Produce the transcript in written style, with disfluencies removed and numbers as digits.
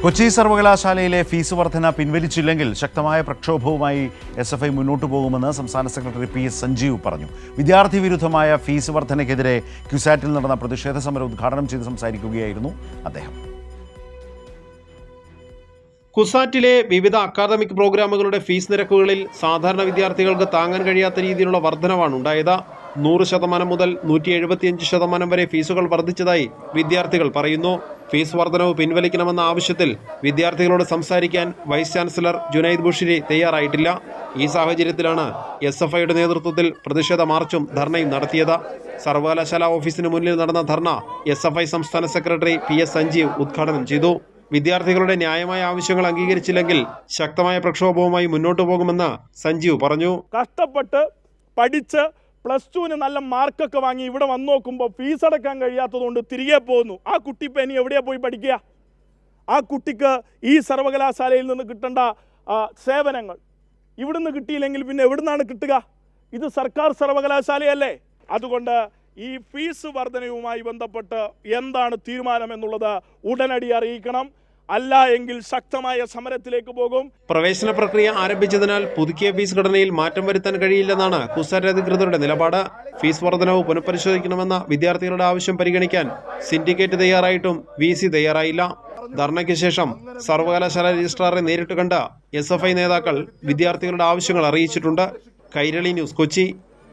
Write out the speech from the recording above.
കൊച്ചി സർവകലാശാലയിലെ ഫീസ് വർധന പിൻവലിച്ചില്ലെങ്കിൽ ശക്തമായ പ്രക്ഷോഭവുമായി SFI മുന്നോട്ടു പോകുമെന്ന് സംസ്ഥാന സെക്രട്ടറി PS സഞ്ജീവ് പറഞ്ഞു. വിദ്യാർത്ഥി വിരുദ്ധമായ ഫീസ് വർധനയ്ക്കെതിരെ ക്യുസാറ്റിൽ നടന്ന പ്രതിഷേധ സമരം ഉദ്ഘാടനം ചെയ്ത് സംസാരിക്കുകയായിരുന്നു അദ്ദേഹം. കുസാറ്റിലെ വിവിധ അക്കാദമിക് പ്രോഗ്രാമുകളുടെ ഫീസ് നിരക്കുകളിൽ സാധാരണ വിദ്യാർത്ഥികൾക്ക് താങ്ങാൻ കഴിയാത്ത രീതിയിലുള്ള വർധനവാണ് ഉണ്ടായത്. 100% മുതൽ 175% വരെ ഫീസുകൾ വർദ്ധിച്ചതായി വിദ്യാർത്ഥികൾ പറയുന്നു. ഫീസ് വർധനവ് പിൻവലിക്കണമെന്ന ആവശ്യത്തിൽ വിദ്യാർത്ഥികളോട് സംസാരിക്കാൻ വൈസ് ചാൻസലർ ജുനൈദ് ബുഷിരി തയ്യാറായിട്ടില്ല. ഈ സാഹചര്യത്തിലാണ് SFIയുടെ നേതൃത്വത്തിൽ പ്രതിഷേധ മാർച്ചും ധർണയും നടത്തിയത്. സർവകലാശാല ഓഫീസിന് മുന്നിൽ നടന്ന ധർണ SFI സംസ്ഥാന സെക്രട്ടറി PS സഞ്ജീവ് ഉദ്ഘാടനം ചെയ്തു. വിദ്യാർത്ഥികളുടെ ന്യായമായ ആവശ്യങ്ങൾ അംഗീകരിച്ചില്ലെങ്കിൽ ശക്തമായ പ്രക്ഷോഭവുമായി മുന്നോട്ടു പോകുമെന്ന് സഞ്ജീവ് പറഞ്ഞു. കഷ്ടപ്പെട്ട് പഠിച്ച് +2 നല്ല മാർക്കൊക്കെ വാങ്ങി ഇവിടെ വന്നു നോക്കുമ്പോൾ ഫീസ് അടക്കാൻ കഴിയാത്തതുകൊണ്ട് തിരികെ പോകുന്നു. ആ കുട്ടി ഇപ്പം ഇനി എവിടെയാണ് പോയി പഠിക്കുക? ആ കുട്ടിക്ക് ഈ സർവകലാശാലയിൽ നിന്ന് കിട്ടേണ്ട സേവനങ്ങൾ ഇവിടുന്ന് കിട്ടിയില്ലെങ്കിൽ പിന്നെ എവിടുന്നാണ് കിട്ടുക? ഇത് സർക്കാർ സർവകലാശാലയല്ലേ? അതുകൊണ്ട് ഈ ഫീസ് വർധനയുമായി ബന്ധപ്പെട്ട് എന്താണ് തീരുമാനം എന്നുള്ളത് ഉടനടി അറിയിക്കണം. അല്ല എങ്കിൽ ശക്തമായ സമരത്തിലേക്ക് പോകും. പ്രവേശന പ്രക്രിയ ആരംഭിച്ചതിനാൽ പുതുക്കിയ ഫീസ് ഘടനയിൽ മാറ്റം വരുത്താൻ കഴിയില്ലെന്നാണ് കുസാറ്റ് അധികൃതരുടെ നിലപാട്. ഫീസ് വർധനവ് പുനഃപരിശോധിക്കണമെന്ന വിദ്യാർത്ഥികളുടെ ആവശ്യം പരിഗണിക്കാൻ സിൻഡിക്കേറ്റ് തയ്യാറായിട്ടും VC തയ്യാറായില്ല. ധർണയ്ക്ക് ശേഷം സർവകലാശാല രജിസ്ട്രാറെ നേരിട്ട് കണ്ട SFI നേതാക്കൾ വിദ്യാർത്ഥികളുടെ ആവശ്യങ്ങൾ അറിയിച്ചിട്ടുണ്ട്. കൈരളി ന്യൂസ്, കൊച്ചി.